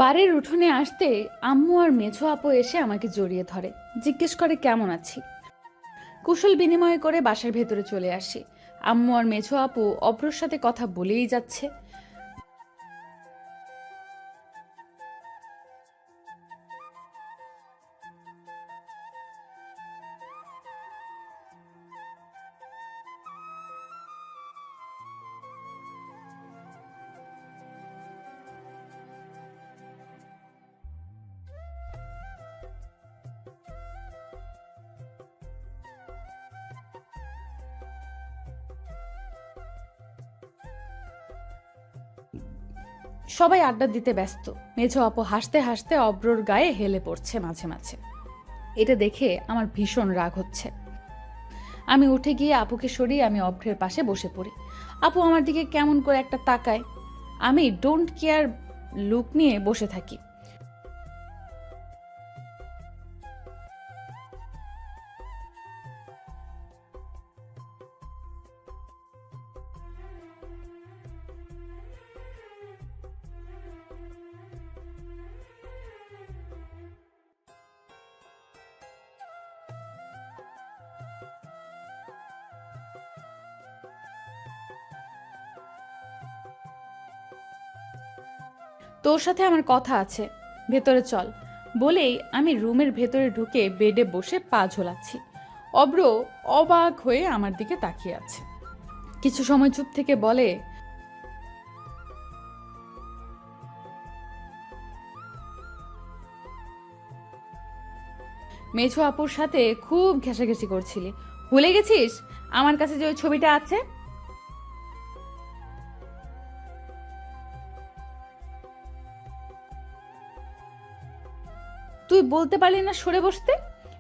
বাড়ির উঠোনে আসতে আম্মু আর মেঝো আপু এসে আমাকে জড়িয়ে ধরে, জিজ্ঞেস করে কেমন আছি। কুশল বিনিময় করে বাসার ভেতরে চলে আসি। আম্মু আর মেঝো আপু অব্রর সাথে কথা বলেই যাচ্ছে। সবাই আড্ডা দিতে ব্যস্ত। মেঝো আপু হাসতে হাসতে অব্রর গায়ে হেলে পড়ছে মাঝে মাঝে। এটা দেখে আমার ভীষণ রাগ হচ্ছে। আমি উঠে গিয়ে আপুকে সরিয়ে আমি অভ্রের পাশে বসে পড়ি। আপু আমার দিকে কেমন করে একটা তাকায়। আমি ডোন্ট কেয়ার লুক নিয়ে বসে থাকি। তোর সাথে আমার কথা আছে, ভেতরে চল বলেই আমি রুমের ভেতরে ঢুকে বেডে বসে পা ঝোলাচ্ছি। অব্র অবাক হয়ে আমার দিকে তাকিয়ে আছে। কিছু সময় চুপ থেকে বলে, মেঝো আপুর সাথে খুব ঘেঁষাঘেঁষি করছিলি, ভুলে গেছিস আমার কাছে যে ওই ছবিটা আছে? তুই বলতে পারলি না সরে বসতে?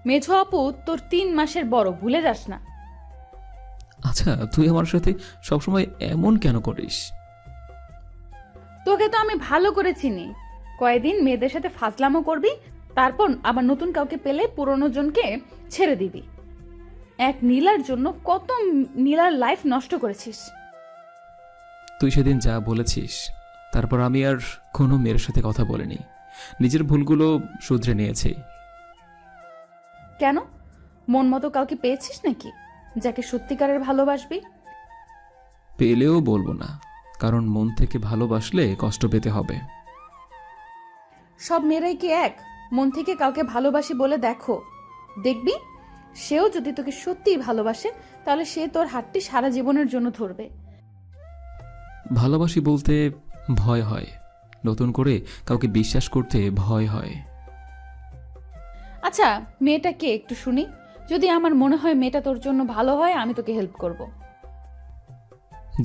মেঝো আপু তোর 3 মাসের বড়, ভুলে যাস না? আচ্ছা, তুই আমার সাথে সবসময় এমন কেন করিস? তোকে তো আমি ভালো করে চিনি। কয়েকদিন মেয়েদের সাথে ফাজলামো করবি, তারপর আবার নতুন কাউকে পেলে পুরনো জনকে ছেড়ে দিবি। এক নীলার জন্য কত নীলার লাইফ নষ্ট করেছিস। তুই সেদিন যা বলেছিস, তারপর আমি আর কোনো মেয়ের সাথে কথা বলিনি। নিজের ভুলগুলো শুধরে নিয়েছি। কেন? মন মতো কাউকে পেয়েছিস নাকি যাকে সত্যিকারের ভালোবাসবি? পেলেও বলবো না, কারণ মন থেকে ভালোবাসলে কষ্ট পেতে হবে। সব মেয়েরাই কি এক? মন থেকে কাউকে ভালোবাসি বলে দেখো, দেখবি সেও যদি তোকে সত্যিই ভালোবাসে তাহলে সে তোর হাতটি সারা জীবনের জন্য ধরবে। ভালোবাসি বলতে ভয় হয়, নতুন করে কাউকে বিশ্বাস করতে ভয় হয়। আচ্ছা, মেয়েটা কে একটু শুনি। যদি আমার মনে হয় মেয়েটা তোর জন্য ভালো হয় আমি তোকে হেল্প করব।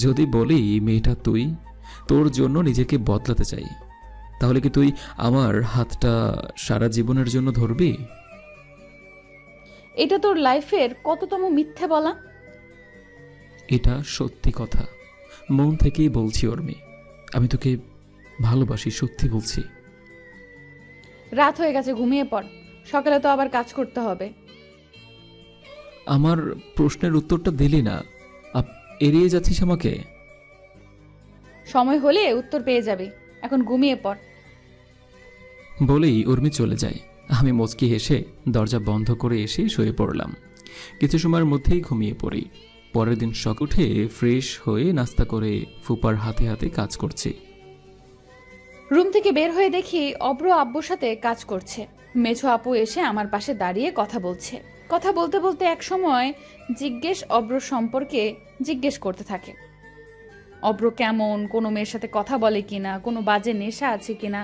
যদি বলি মেয়েটা তুই, তোর জন্য নিজেকে বদলাতে চাই, তাহলে কি তুই আমার হাতটা সারা জীবনের জন্য ধরবি? এটা তোর লাইফের কততম মিথ্যে বলা? এটা সত্যি কথা, মন থেকেই বলছি উর্মি। আমি তোকে ভালোবাসি, সত্যি বলছি। রাত হয়ে গেছে, ঘুমিয়ে পড়, সকালে তো আবার কাজ করতে হবে। আমার প্রশ্নের উত্তরটা দিলি না, এড়িয়ে যাচ্ছিস আমাকে। সময় হলে উত্তর পেয়ে যাবি, এখন ঘুমিয়ে পড়। বলেই উর্মি চলে যায়। আমি মুচকি হেসে দরজা বন্ধ করে এসে শুয়ে পড়লাম। কিছু সময়ের মধ্যেই ঘুমিয়ে পড়ি। পরের দিন সকালে উঠে ফ্রেশ হয়ে নাস্তা করে ফুপার হাতে হাতে কাজ করছি। রুম থেকে বের হয়ে দেখি অব্র আব্বুর সাথে কাজ করছে। মেঝো আপু এসে আমার পাশে দাঁড়িয়ে কথা বলছে। কথা বলতে বলতে এক সময় অব্র সম্পর্কে জিজ্ঞেস করতে থাকে। অব্র কেমন, কোনো মেয়ের সাথে কথা বলে কিনা, কোনো বাজে নেশা আছে কিনা।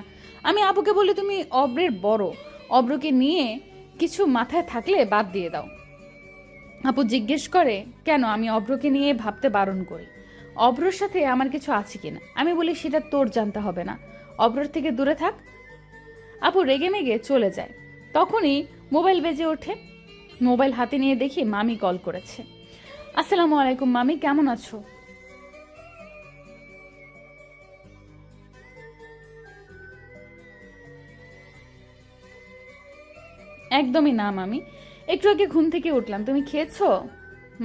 আমি আপুকে বলি, তুমি অব্রের বড়, অব্রকে নিয়ে কিছু মাথায় থাকলে বাদ দিয়ে দাও। আপু জিজ্ঞেস করে কেন আমি অব্রকে নিয়ে ভাবতে বারণ করি, অব্রর সাথে আমার কিছু আছে কিনা। আমি বলি সেটা তোর জানতে হবে না, অব্রর থেকে দূরে থাক। আপু রেগে মেগে চলে যায়। তখনই মোবাইল বেজে ওঠে। মোবাইল হাতে নিয়ে দেখি মামি কল করেছে। আসসালামু আলাইকুম মামি, কেমন আছো? একদমই না মামি, একটু আগে ঘুম থেকে উঠলাম। তুমি খেয়েছো?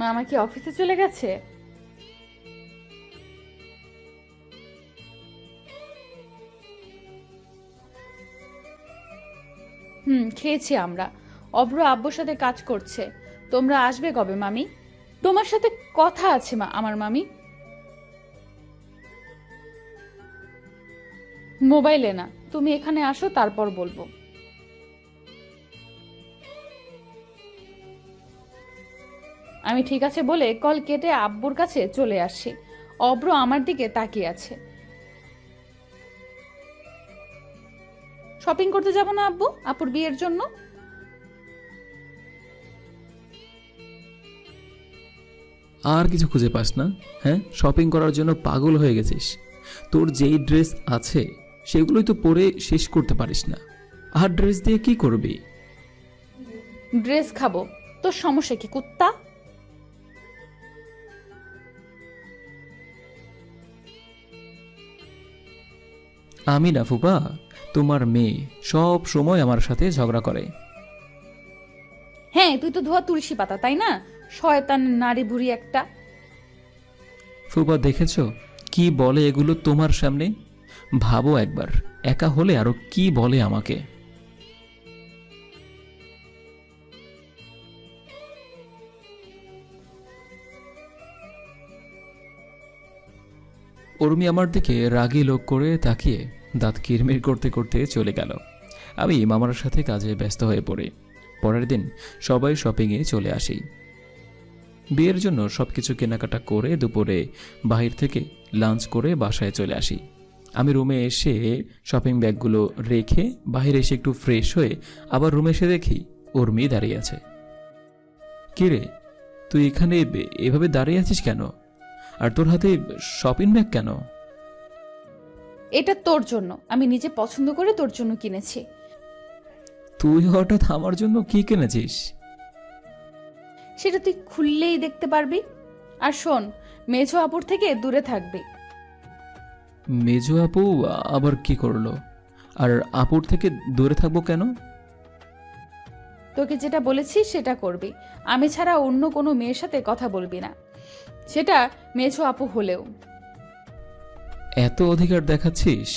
মামা কি অফিসে চলে গেছে? খেয়েছি আমরা। অব্র আব্বুর সাথে কাজ করছে। তোমরা আসবে কবে মামি? তোমার সাথে কথা আছে আমার মামি। মোবাইলে না, তুমি এখানে আসো তারপর বলবো। আমি ঠিক আছে বলে কল কেটে আব্বুর কাছে চলে আসছি। অব্র আমার দিকে তাকিয়ে আছে। শপিং করতে যাব না আব্বু, আপুর বিয়ের জন্য? আর কিছু খুঁজে পাস না? হ্যাঁ, শপিং করার জন্য পাগল হয়ে গেছিস। তোর যেই ড্রেস আছে সেগুলোই তো পরে শেষ করতে পারিস না। আর ড্রেস দিয়ে কি করবি? ড্রেস খাবো, তোর সমস্যা কি কুত্তা? আমি না ফুপা, তোমার মেয়ে সব সময় আমার সাথে ঝগড়া করে। হ্যাঁ, তুই তো ধোয়া তুলসী পাতা, তাই না? শয়তান নারী বুড়ি একটা। ফুপা দেখেছো কি বলে এগুলো তোমার সামনে? ভাবো একবার, একা হলে আরো কি বলে আমাকে। উর্মি আমার দিকে রাগী লোক করে তাকিয়ে দাঁত কিরমির করতে করতে চলে গেল। আমি মামার সাথে কাজে ব্যস্ত হয়ে পড়ি। পরের দিন সবাই শপিংয়ে চলে আসি। বিয়ের জন্য সবকিছু কেনাকাটা করে দুপুরে বাহির থেকে লাঞ্চ করে বাসায় চলে আসি। আমি রুমে এসে শপিং ব্যাগগুলো রেখে বাইরে এসে একটু ফ্রেশ হয়ে আবার রুমে এসে দেখি উর্মি দাঁড়িয়ে আছে। কিরে, তুই এখানে এভাবে দাঁড়িয়ে আছিস কেন? আর তোর হাতে শপিং ব্যাগ কেন? এটা তোর জন্য, আমি নিজে পছন্দ করে তোর জন্য কিনেছি। তুই হঠাৎ আমার জন্য কি কিনেছিস? সেটা তুই খুললেই দেখতে পারবি। আর শোন, মেঝো আপুর থেকে দূরে থাকবি। মেজো আপু আবার কি করলো? আর আপুর থেকে দূরে থাকবো কেন? তোকে যেটা বলেছি সেটা করবি। আমি ছাড়া অন্য কোনো মেয়ের সাথে কথা বলবি না, সেটা মেঝো আপু হলেও। এত অধিকার দেখাচ্ছিস,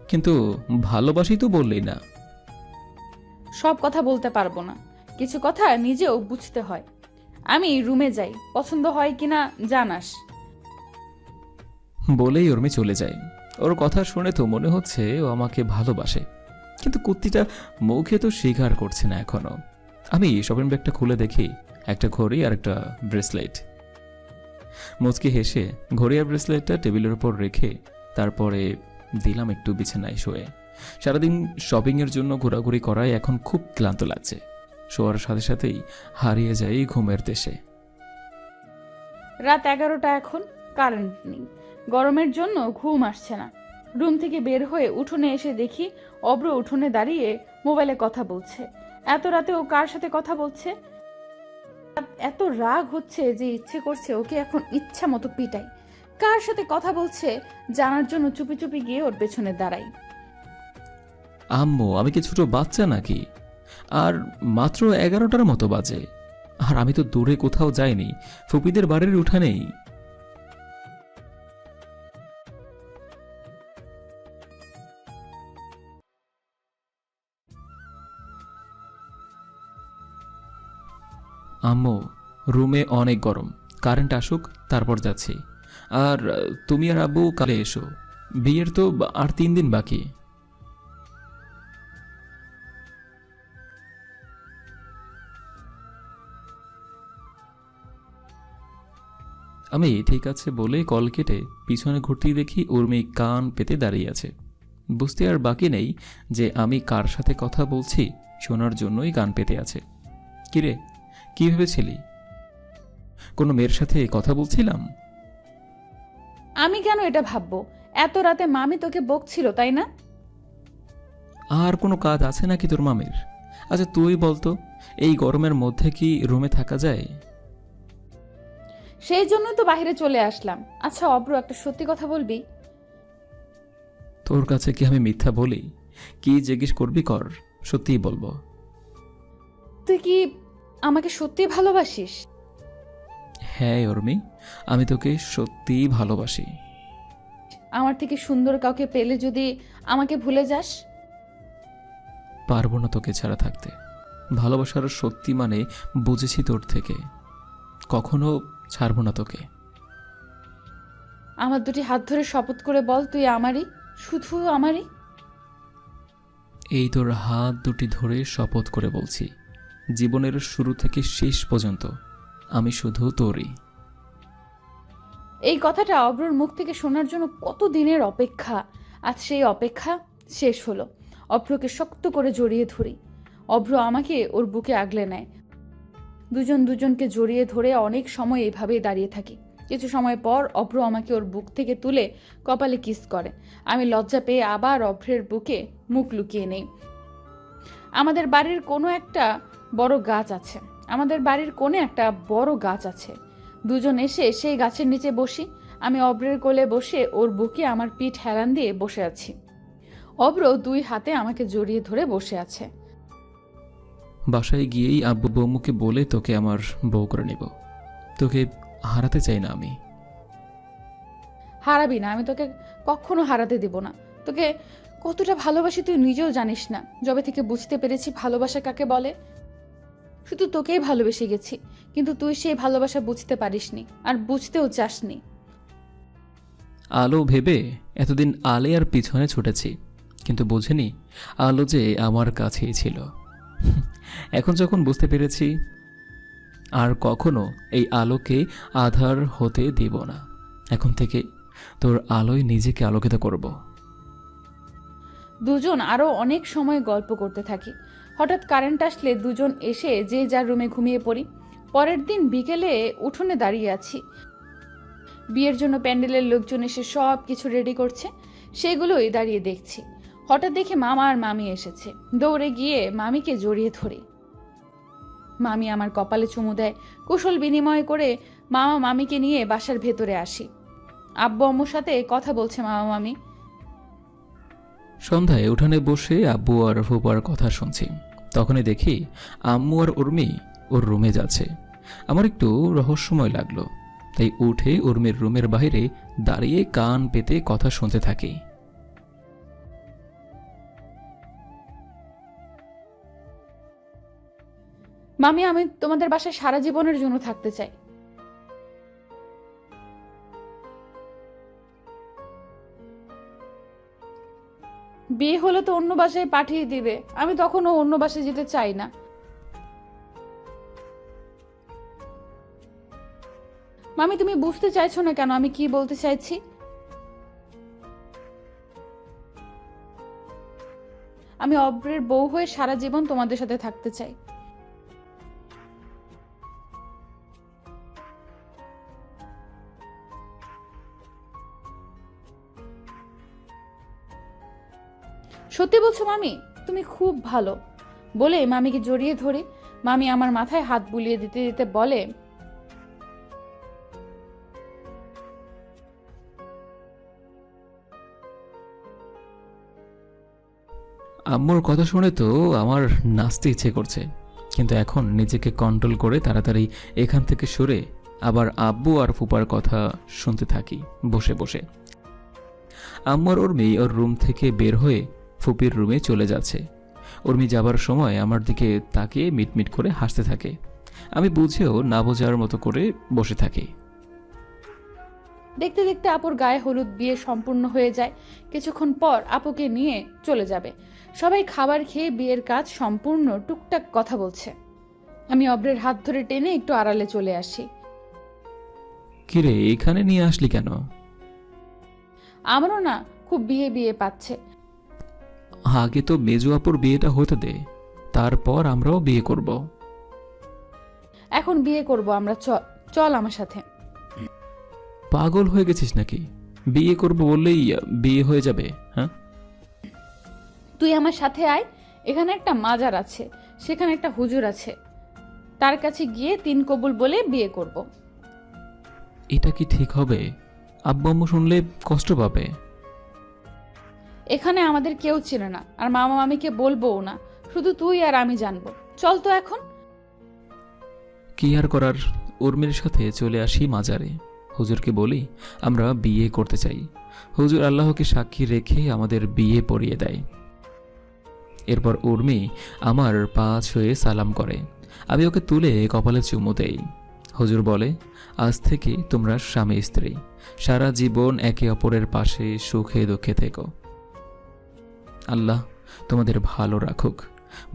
কিন্তু ভালোবাসি তো বললেই না। সব কথা বলতে পারবো না, কিছু কথা নিজেও বুঝতে হয়। আমি রুমে যাই, পছন্দ হয় কিনা জানাস। বলেই উর্মি চলে যায়। ওর কথা শুনে তো মনে হচ্ছে ও আমাকে ভালোবাসে, কিন্তু কুত্তিটা মুখে তো স্বীকার করছে না এখনো। আমি শপিং ব্যাগটা খুলে দেখি একটা ঘড়ি আর একটা ব্রেসলেট। মুচকি হেসে ঘড়ি আর ব্রেসলেটটা টেবিলের উপর রেখে তারপরে দিলাম একটু বিছানায় শুয়ে। সারাদিন শপিংয়ের জন্য ঘোরাঘুরি করায় এখন খুব ক্লান্ত লাগছে। শোয়ার সাথে সাথেই হারিয়ে যাই ঘুমের দেশে। রাত 11টা এখন, কারেন্ট নেই। গরমের জন্য ঘুম আসছে না। রুম থেকে বের হয়ে উঠোনে এসে দেখি অব্র উঠোনে দাঁড়িয়ে মোবাইলে কথা বলছে। এত রাতে ও কার সাথে কথা বলছে? এত রাগ হচ্ছে যে ইচ্ছে করছে ওকে এখন ইচ্ছা মতো পিটাই। কার সাথে কথা বলছে জানার জন্য চুপি চুপি গিয়ে ওর পেছনে দাঁড়াই। আম্মু, আমি কি ছোট বাচ্চা নাকি? আর মাত্র 11টার মতো বাজে, আর আমি তো দূরে কোথাও যাইনি, ফুপিদের বাড়ির উঠানেই। আম্মু, রুমে অনেক গরম, কারেন্ট আসুক তারপর যাচ্ছি। আর তুমি আর আব্বু কালে এসো, বিয়ের তো আর 3 দিন বাকি। আমি ঠিক আছে বলে কল কেটে পিছনে ঘুরতেই দেখি উর্মি কান পেতে দাঁড়িয়ে আছে। বুঝতে আর বাকি নেই যে আমি কার সাথে কথা বলছি, শোনার জন্যই কান পেতে আছে। কিরে, কি ভেবেছিলি? কোনো মেয়ের সাথে কথা বলছিলাম? আমি কেন এটা ভাববো? এত রাতে মামি তোকে বকছিল তাই না? আর কোনো কাজ আছে নাকি তোর মামির? আচ্ছা তুই বলতো, এই গরমের মধ্যে কি রুমে থাকা যায়? সেই জন্যই তো বাইরে চলে আসলাম। আচ্ছা অব্র, একটা সত্যি কথা বলবি? তোর কাছে কি আমি মিথ্যা বলি? কি জিজ্ঞেস করবি কর, সত্যিই বলবো। তুই কি আমাকে সত্যি ভালোবাসিস? হ্যাঁ উর্মি, আমি তোকে সত্যিই ভালোবাসি। আমার থেকে সুন্দর কাউকে পেলে যদি আমাকে ভুলে যাস? পারবো না তোকে ছাড়া থাকতে। ভালোবাসার সত্যি মানে বুঝেছি তোর থেকে, কখনো ছাড়বো না তোকে। আমার দুটি হাত ধরে শপথ করে বল তুই আমারই, শুধু আমারই। এই তোর হাত দুটি ধরে শপথ করে বলছি, জীবনের শুরু থেকে শেষ পর্যন্ত আমি শুধু তোরই। এই কথাটা অব্রর মুখ থেকে শোনার জন্য কত দিনের অপেক্ষা, আজ সেই অপেক্ষা শেষ হলো। অভ্রকে শক্ত করে জড়িয়ে ধরি। অভ্র আমাকে ওর বুকে আগলে নেয়। দুজন দুজনকে জড়িয়ে ধরে অনেক সময় এইভাবেই দাঁড়িয়ে থাকি। কিছু সময় পর অভ্র আমাকে ওর বুক থেকে তুলে কপালে কিস করে। আমি লজ্জা পেয়ে আবার অভ্রের বুকে মুখ লুকিয়ে নেই। আমাদের বাড়ির কোণে একটা বড় গাছ আছে। দুজন এসে সেই গাছের নিচে বসি। আমি অভ্রের কোলে বসে ওর বুকে আমার পিঠ হেলান দিয়ে বসে আছি। অভ্র দুই হাতে আমাকে জড়িয়ে ধরে বসে আছে। বাসায় গিয়েই আব্বু বৌমুকে বলে তোকে আমার বউ করে নেব। তোকে হারাতে চাই না আমি। হারাবি না, আমি তোকে কখনো হারাতে দেব না। তোকে কতটা ভালোবাসি তুই নিজেও জানিস না। যবে থেকে বুঝতে পেরেছি ভালোবাসা কাকে বলে, শুধু তোকেই ভালোবেসে গেছি, কিন্তু তুই সেই ভালোবাসা বুঝতে পারিসনি, আর বুঝতেও চাসনি। আলো ভেবে এতদিন আলেয়ার পিছনে ছুটেছি, কিন্তু বুঝিনি আলো যে আমার কাছেই ছিল। এখন যখন বুঝতে পেরেছি, আর কখনো এই আলোকে আধার হতে দিব না। এখন থেকে তোর আলোয় নিজেকে আলোকিত করব। দুজন আরো অনেক সময় গল্প করতে থাকি। হঠাৎ কারেন্ট আসলে দুজন এসে যে যার রুমে ঘুমিয়ে পড়ি। পরের দিন বিকেলে উঠোনে দাঁড়িয়ে আছি। বিয়ের জন্য প্যান্ডেলের লোকজন এসে সব কিছু রেডি করছে, সেগুলোই দাঁড়িয়ে দেখছি। হঠাৎ দেখে মামা আর মামি এসেছে। দৌড়ে গিয়ে মামিকে জড়িয়ে ধরি। মামি আমার কপালে চুমু দেয়। কুশল বিনিময় করে মামা মামিকে নিয়ে বাসার ভেতরে আসি। আব্বু আম্মুর সাথে কথা বলছে মামা মামি। সন্ধ্যায় উঠানে বসে আব্বু আর ফুপার কথা শুনছি। তখনই দেখি আম্মু আর উর্মি ওর রুমে যাচ্ছে। আমার একটু রহস্যময় লাগলো, তাই উঠে উর্মির রুমের বাইরে দাঁড়িয়ে কান পেতে কথা শুনতে থাকি। মামি, আমি তোমাদের বাসায় সারা জীবনের জন্য থাকতে চাই। বিয়ে হলে তো অন্য বাসায় পাঠিয়ে দিবে, আমি তখনও অন্য বাসায় যেতে চাই না। মামি, তুমি বুঝতে চাইছো না কেন আমি কি বলতে চাইছি? আমি অব্রের বউ হয়ে সারা জীবন তোমাদের সাথে থাকতে চাই। সত্যি বলছো মামি? তুমি খুব ভালো। বলে মামিকে জড়িয়ে ধরে মামি আমার মাথায় হাত বুলিয়ে দিতে দিতে বলে, আম্মুর কথা শুনে তো আমার নাচতে ইচ্ছে করছে, কিন্তু এখন নিজেকে কন্ট্রোল করে তাড়াতাড়ি এখান থেকে সরে আবার আব্বু আর ফুপার কথা শুনতে থাকি বসে বসে। আম্মু আর উর্মি ওর রুম থেকে বের হয়ে ফুপির রুমে চলে যাচ্ছে। উর্মি যাবার সময় আমার দিকে তাকিয়ে মিটমিট করে হাসতে থাকে। আমি বুঝেও না বোঝার মতো করে বসে থাকি। দেখতে দেখতে আপুর গায়ে হলুদ বিয়ে সম্পূর্ণ হয়ে যায়। কিছুক্ষণ পর আপুকে নিয়ে চলে যাবে। সবাই খাবার খেয়ে বিয়ের কাজ সম্পূর্ণ, টুকটাক কথা বলছে। আমি অব্রের হাত ধরে টেনে একটু আড়ালে চলে আসি। কিরে, এখানে নিয়ে আসলি কেন? আমারও না খুব বিয়ে বিয়ে পাচ্ছে। আগে তো মেজু আপুর বিয়েটা হতে দে, তারপর আমরাও বিয়ে করব। এখন বিয়ে করব আমরা, চল আমার সাথে। পাগল হয়ে গেছিস নাকি? বিয়ে করব বললেই বিয়ে হয়ে যাবে? হ্যাঁ, তুই আমার সাথে আয়। এখানে একটা মাজার আছে, সেখানে একটা হুজুর আছে, তার কাছে গিয়ে 3 কবুল বলে বিয়ে করব। এটা কি ঠিক হবে? আব্বু আম্মু শুনলে কষ্ট পাবে। এখানে আমাদের কেউ চেনে না, আর মামা মামিকে বলবোও না, শুধু তুই আর আমি জানবো। চল তো এখন। কি আর করার, উর্মির সাথে চলে আসি মাজারে। হুজুরকে বলি আমরা বিয়ে করতে চাই। হুজুর আল্লাহকে সাক্ষী রেখে আমাদের বিয়ে পড়িয়ে দেয়। এরপর উর্মি আমার পা ছুঁয়ে সালাম করে। আমি ওকে তুলে কপালে চুমু দেই। হুজুর বলে, আজ থেকে তোমরা স্বামী স্ত্রী, সারা জীবন একে অপরের পাশে সুখে দুঃখে থেকো। আল্লাহ তোমাদের ভালো রাখুক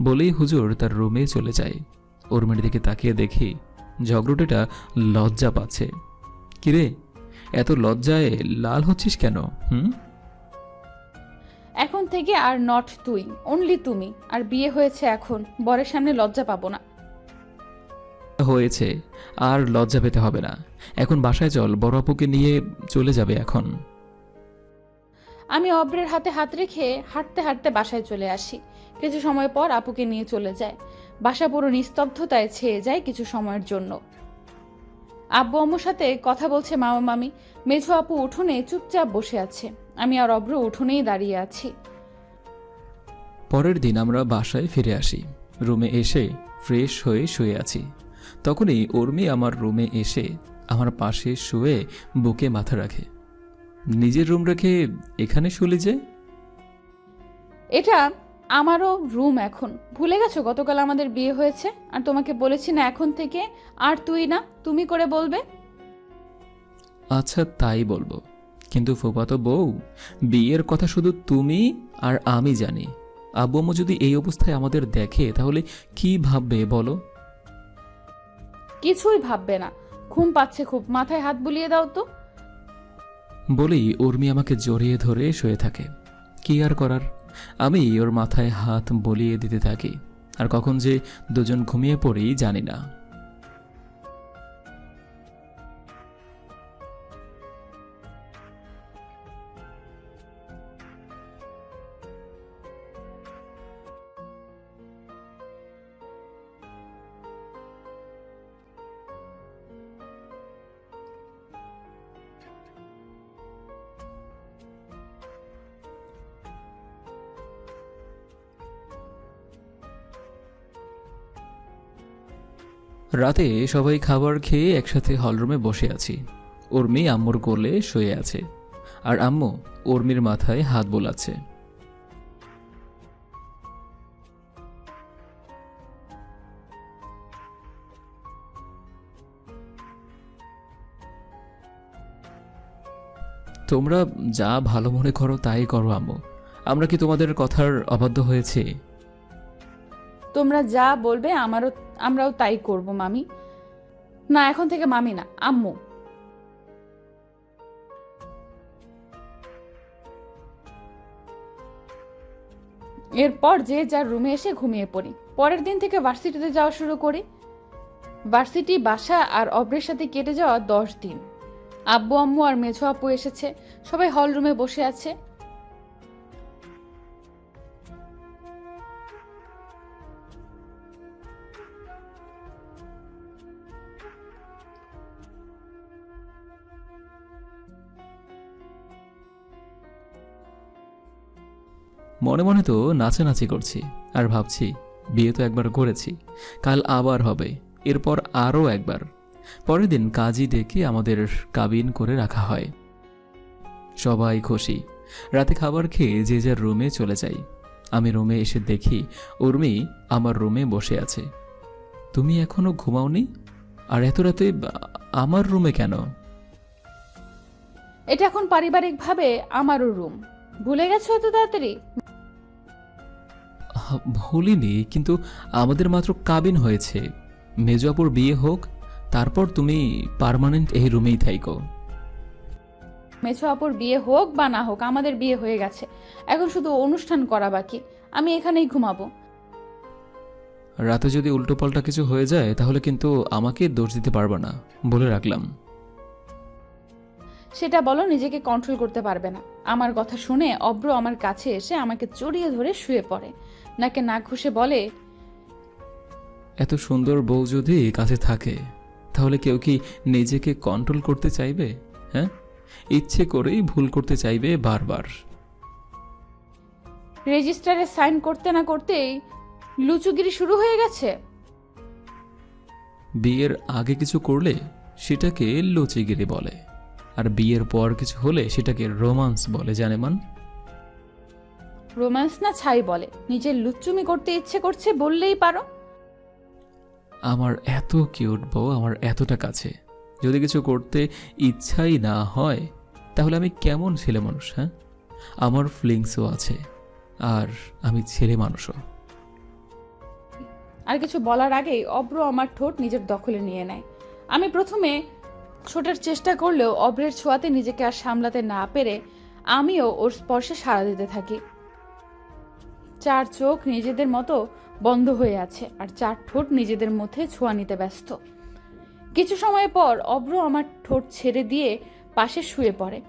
বলেই হুজুর তার রুমে চলে যায়। উর্মির দিকে তাকিয়ে দেখি ঝগড়ুটিটা লজ্জা পাচ্ছে। কিরে, এত লজ্জায় লাল হচ্ছিস কেন? এখন থেকে আর নট তুই, অনলি তুমি। আর বিয়ে হয়েছে, এখন বরের সামনে লজ্জা পাবো না। হয়েছে, আর লজ্জা পেতে হবে না। এখন বাসায় চল, বড় আপুকে নিয়ে চলে যাবে এখন। আমি অব্রের হাতে হাত রেখে হাঁটতে হাঁটতে বাসায় চলে আসি। কিছু সময় পর আপুকে নিয়ে চলে যায়। বাসা পুরো নিস্তব্ধতায় ছেয়ে যায় কিছু সময়ের জন্য। আব্বু আম্মুর সাথে কথা বলছে মামা মামি। মেঝো আপু উঠোনে চুপচাপ বসে আছে। আমি আর অব্র উঠোনেই দাঁড়িয়ে আছি। পরের দিন আমরা বাসায় ফিরে আসি। রুমে এসে ফ্রেশ হয়ে শুয়ে আছি। তখনই উর্মি আমার রুমে এসে আমার পাশে শুয়ে বুকে মাথা রাখে। নিজের রুম রেখে এখানে শুলি যে? এটা আমারও রুম এখন। ভুলে গেছো গতকাল আমাদের বিয়ে হয়েছে? আর তোমাকে বলেছি না এখন থেকে আর তুই না তুমি করে বলবে? আচ্ছা তাই বলবো, কিন্তু ফুফাতো বউ, বিয়ের কথা শুধু তুমি আর আমি জানি। আব্বু আম্মু যদি এই অবস্থায় আমাদের দেখে তাহলে কি ভাববে বলো? কিছুই ভাববে না। ঘুম পাচ্ছে খুব, মাথায় হাত বুলিয়ে দাও তো। বলেই উর্মি আমাকে জড়িয়ে ধরে শুয়ে থাকে। কি আর করার, আমি ওর মাথায় হাত বলিয়ে দিতে থাকি। আর কখন যে দুজন ঘুমিয়ে পড়ি জানি না। রাতে সবাই খাবার খেয়ে একসাথে হলরুমে বসে আছি। উর্মি আম্মুর কোলে শুয়ে আছে, আর আম্মু উর্মির মাথায় হাত বোলাচ্ছে। তোমরা যা ভালো মনে করো তাই করো আম্মু। আমরা কি তোমাদের কথার অবাধ্য হয়েছি? তোমরা যা বলবে আমরাও তাই করব মামি। না, এখন থেকে মামি না, আম্মু। এরপর যে যার রুমে এসে ঘুমিয়ে পড়ি। পরের দিন থেকে ভার্সিটিতে যাওয়া শুরু করি। ভার্সিটি, বাসা আর অব্রের সাথে কেটে যাওয়া 10 দিন। আব্বু আম্মু আর মেঝো আপু এসেছে। সবাই হল রুমে বসে আছে। মনে মনে তো নাচানাচি করছি আর ভাবছি বিয়ে তো একবার করেছি, কাল আবার হবে, এরপর আরও একবার। পরের দিন কাজী ডেকে আমাদের কাবিন করে রাখা হয়। সবাই খুশি। রাতে খাবার খেয়ে যে যার রুমে চলে যাই। আমি রুমে এসে দেখি উর্মি আমার রুমে বসে আছে। তুমি এখনো ঘুমাওনি? আর এত রাতে আমার রুমে কেন? এটা এখন পারিবারিকভাবে আমারও রুম। ভুলে গেছো এত তাড়াতাড়ি? ভুলিনি, কিন্তু আমাদের মাত্র কাবিন হয়েছে। মেজো আপুর বিয়ে হোক, তারপর তুমি পার্মানেন্ট এই রুমেই থাইকো। মেছো আপুর বিয়ে হোক বা না হোক, আমাদের বিয়ে হয়ে গেছে। এখন শুধু অনুষ্ঠান করা বাকি। আমি এখানেই ঘুমাবো। রাতে যদি উল্টোপাল্টা কিছু হয়ে যায় তাহলে কিন্তু আমাকে দোষ দিতে পারবে না, বলে রাখলাম। সেটা বলো, নিজেকে কন্ট্রোল করতে পারবে না। আমার কথা শুনে অব্র আমার কাছে এসে আমাকে জড়িয়ে ধরে শুয়ে পড়ে। নাকে নাক ঘষে বলে, এত সুন্দর বউ যদি কাছে থাকে তাহলে কেউ কি নিজেকে কন্ট্রোল করতে চাইবে? হ্যাঁ, ইচ্ছে করেই ভুল করতে চাইবে বারবার। রেজিস্টারে সাইন করতে না করতেই লুচুগিরি শুরু হয়ে গেছে। বিয়ের আগে কিছু করলে সেটাকে লুচিগিরি বলে, আর বিয়ের পর কিছু হলে সেটাকে রোমান্স বলে, জানেমান? রোম্যান্স না ছাই বলে, নিজের লুচ্চুমি করতে ইচ্ছে করছে বললেই পারো। আমার এত কিউট বউ আমার এতটা কাছে, যদি কিছু করতে ইচ্ছাই না হয় তাহলে আমি কেমন ছেলে মানুষ? হ্যাঁ, আমার ফিলিংসও আছে, আর আমি ছেলে মানুষও। আর কিছু বলার আগেই অব্র আমার ঠোঁট নিজের দখলে নিয়ে নেয়। আমি প্রথমে ছোটার চেষ্টা করলেও অব্রের ছোঁয়াতে নিজেকে আর সামলাতে না পেরে আমিও ওর স্পর্শে সাড়া দিতে থাকি। 4 চোখ নিজেদের মতো বন্ধ হয়ে আছে, আর 4 ঠোঁট নিজেদের মধ্যে ছোঁয়া নিতে ব্যস্ত। কিছু সময় পর অব্র আমার ঠোঁট ছেড়ে দিয়ে পাশে শুয়ে পড়ে।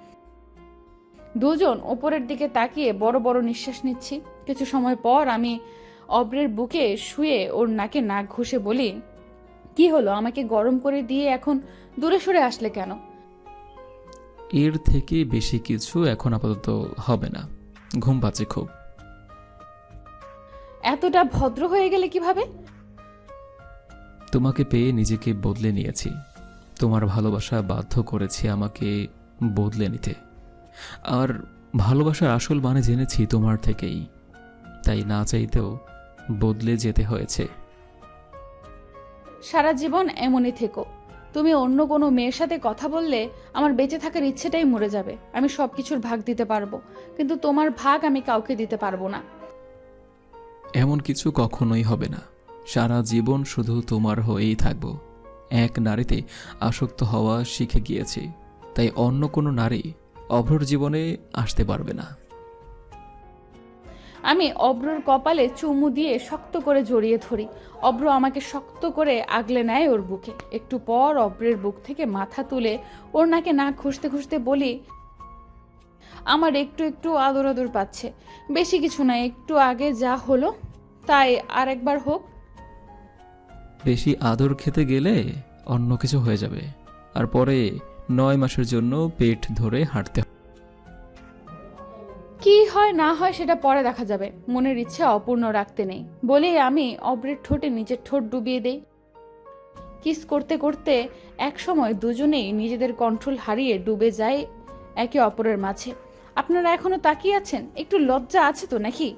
দুজন ওপরের দিকে তাকিয়ে বড় বড় নিঃশ্বাস নিচ্ছি। কিছু সময় পর আমি অব্রের বুকে শুয়ে ওর নাকে নাক ঘষে বলি, কি হলো, আমাকে গরম করে দিয়ে এখন দূরে সরে আসলে কেন? এর থেকে বেশি কিছু এখন আপাতত হবে না, ঘুম পাচ্ছে খুব। এতটা ভদ্র হয়ে গেলে কিভাবে? তোমাকে পেয়ে নিজেকে বদলে নিয়েছি, তোমার ভালোবাসা বাধ্য করেছে আমাকে বদলে নিতে। আর ভালোবাসার আসল মানে জেনেছি তোমার থেকেই, তাই না চাইতেও বদলে যেতে হয়েছে। সারা জীবন এমনই থেকো। তুমি অন্য কোনো মেয়ের সাথে কথা বললে আমার বেঁচে থাকার ইচ্ছেটাই মরে যাবে। আমি সবকিছুর ভাগ দিতে পারবো, কিন্তু তোমার ভাগ আমি কাউকে দিতে পারবো না। এমন কিছু কখনোই হবে না, সারা জীবন শুধু তোমার হয়েই থাকবো। এক নারীতে আসক্ত হওয়া শিখে গিয়েছি, তাই অন্য কোনো নারী অভ্রর জীবনে আসতে পারবে না। আমি অব্রর কপালে চুমু দিয়ে শক্ত করে জড়িয়ে ধরি। অব্র আমাকে শক্ত করে আগলে নেয় ওর বুকে। একটু পর অব্রের বুক থেকে মাথা তুলে ওর নাকে নাক ঘষতে ঘষতে বলি, আমার একটু একটু আদর আদর পাচ্ছে। বেশি কিছু না, একটু আগে যা হলো তাই আর একবার হোক। বেশি আদর খেতে গেলে অন্য কিছু হয়ে যাবে, আর পরে 9 মাসের জন্য পেট ধরে হাঁটতে হবে। কি হয় না হয় সেটা পরে দেখা যাবে, মনের ইচ্ছে অপূর্ণ রাখতে নেই বলে আমি অব্রের ঠোঁটে নিজের ঠোঁট ডুবিয়ে দেই। কিস করতে করতে এক সময় দুজনেই নিজেদের কন্ট্রোল হারিয়ে ডুবে যায় একে অপরের মাঝে। আপনারা এখনো তাকিয়ে আছেন? একটু লজ্জা আছে তো নাকি?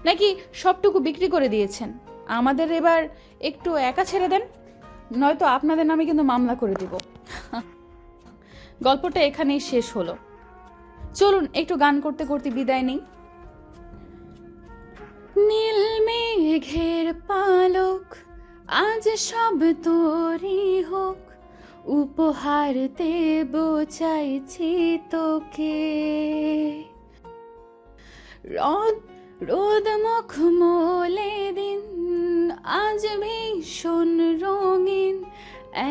নাকি সবটুকু বিক্রি করে দিয়েছেন? আমাদের এবার একটু একা ছেড়ে দেন, নয়তো আপনাদের নামে কিন্তু মামলা করে দিব। গল্পটা এখানেই শেষ হলো। চলুন একটু গান করতে করতে বিদায় নেই। নীল মেঘের পালক আজ সব তোরই হোক, উপহার দেব চাইছি তোকে। রোদ রোদ মুখ মোলে দিন আজ ভীষণ রঙিন,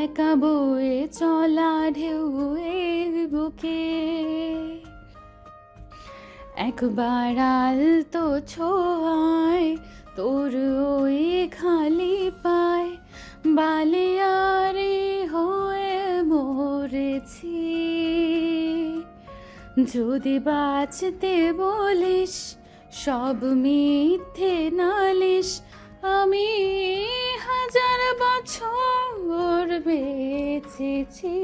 একা বয়ে চলা ঢেউয়ের বুকে। একবার আলতো ছোঁয়ায় তোর ওই খালি পায় বালিয়ারে হয়ে মরেছি। যদি বাঁচতে বলিস সব মিথ্যে নালিশ, আমি 1000 বছর বেঁচেছি।